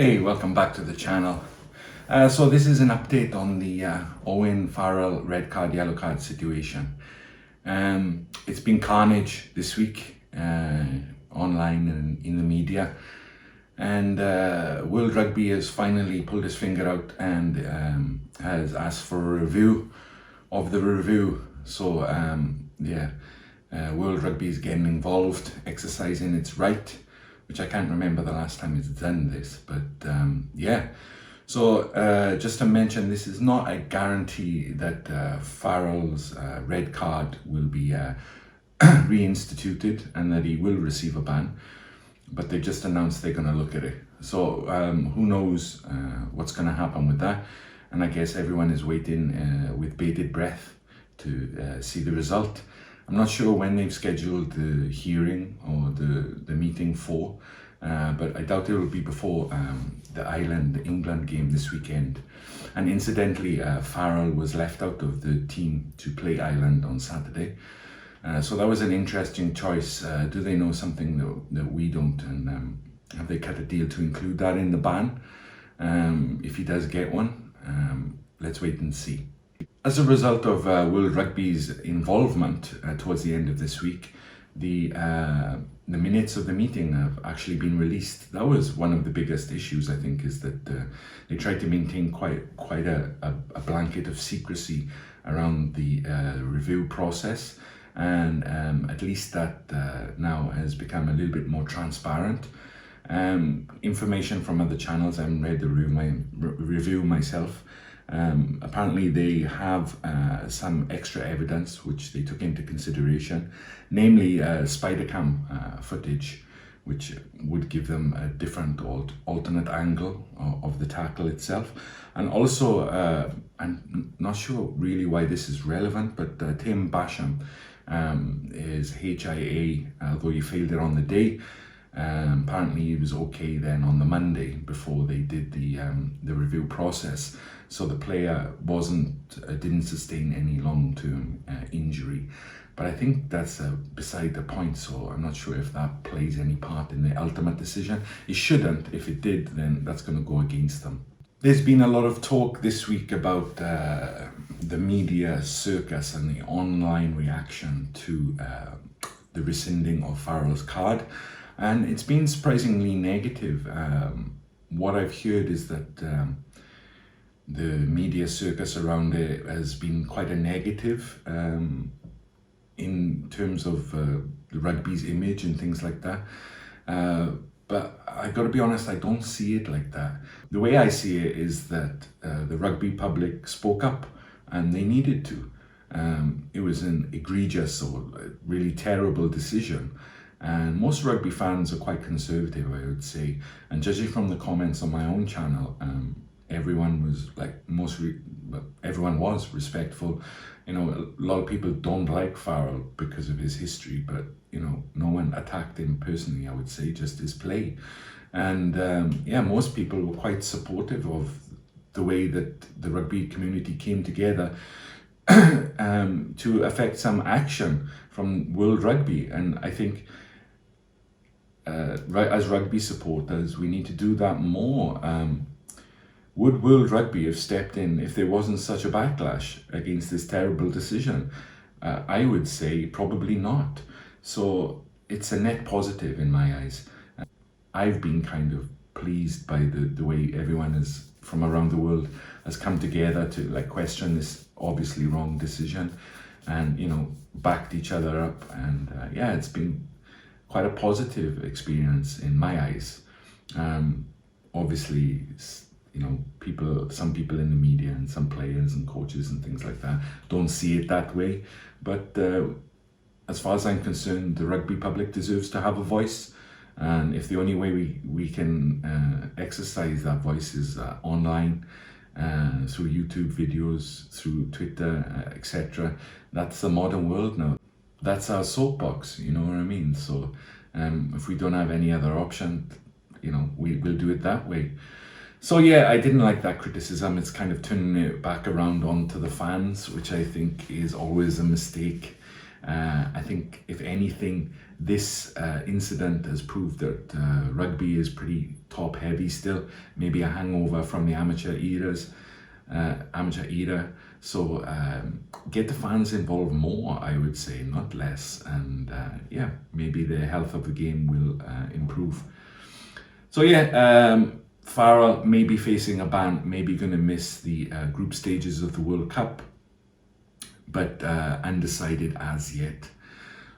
Hey, welcome back to the channel. So this is an update on the Owen Farrell red card, yellow card situation. It's been carnage this week online and in the media, and World Rugby has finally pulled his finger out and has asked for a review of the review. So World Rugby is getting involved, exercising its right, which I can't remember the last time it's done this, but So just to mention, this is not a guarantee that Farrell's red card will be reinstituted and that he will receive a ban, but they just announced they're going to look at it. So who knows what's going to happen with that, and I guess everyone is waiting with bated breath to see the result. I'm not sure when they've scheduled the hearing or the meeting for, but I doubt it will be before the Ireland-England game this weekend. And incidentally, Farrell was left out of the team to play Ireland on Saturday. So that was an interesting choice. Do they know something that we don't? And have they cut a deal to include that in the ban? If he does get one, let's wait and see. As a result of World Rugby's involvement towards the end of this week, the minutes of the meeting have actually been released. That was one of the biggest issues, I think, is that they tried to maintain quite a blanket of secrecy around the review process, and at least that now has become a little bit more transparent. Information from other channels, I haven't read the review myself. Apparently they have some extra evidence which they took into consideration, namely spider cam footage, which would give them a different alternate angle of the tackle itself. And also, I'm not sure really why this is relevant, but Tim Basham is HIA, although he failed it on the day. Apparently he was okay then on the Monday before they did the review process, so the player didn't sustain any long-term injury. But I think that's beside the point, so I'm not sure if that plays any part in the ultimate decision. It shouldn't. If it did, then that's going to go against them. There's been a lot of talk this week about the media circus and the online reaction to the rescinding of Farrell's card. And it's been surprisingly negative. What I've heard is that the media circus around it has been quite a negative in terms of the rugby's image and things like that. But I got to be honest, I don't see it like that. The way I see it is that the rugby public spoke up and they needed to. It was an egregious or really terrible decision. And most rugby fans are quite conservative, I would say. And judging from the comments on my own channel, everyone was everyone was respectful. You know, a lot of people don't like Farrell because of his history, but you know, no one attacked him personally, I would say, just his play. And most people were quite supportive of the way that the rugby community came together to affect some action from World Rugby. And I think as rugby supporters, we need to do that more. Would World Rugby have stepped in if there wasn't such a backlash against this terrible decision? I would say probably not. So it's a net positive in my eyes. I've been kind of pleased by the way everyone is from around the world has come together to question this obviously wrong decision, and you know, backed each other up. And it's been quite a positive experience in my eyes. Obviously, you know, some people in the media and some players and coaches and things like that don't see it that way. But as far as I'm concerned, the rugby public deserves to have a voice. And if the only way we can exercise that voice is online, through YouTube videos, through Twitter, etc., that's the modern world now. That's our soapbox, you know what I mean? So if we don't have any other option, you know, we'll do it that way. So I didn't like that criticism. It's kind of turning it back around onto the fans, which I think is always a mistake. I think if anything, this incident has proved that rugby is pretty top heavy still, maybe a hangover from the amateur era. So get the fans involved more, I would say, not less, and yeah, maybe the health of the game will improve. So yeah, Farrell may be facing a ban, maybe going to miss the group stages of the World Cup, but undecided as yet.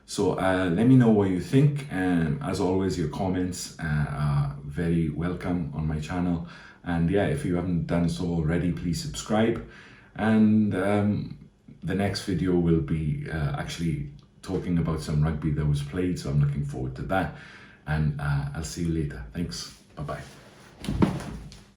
So let me know what you think, and as always, your comments are very welcome on my channel. And yeah, if you haven't done so already, please subscribe. And the next video will be actually talking about some rugby that was played, so I'm looking forward to that. And I'll see you later. Thanks. Bye-bye.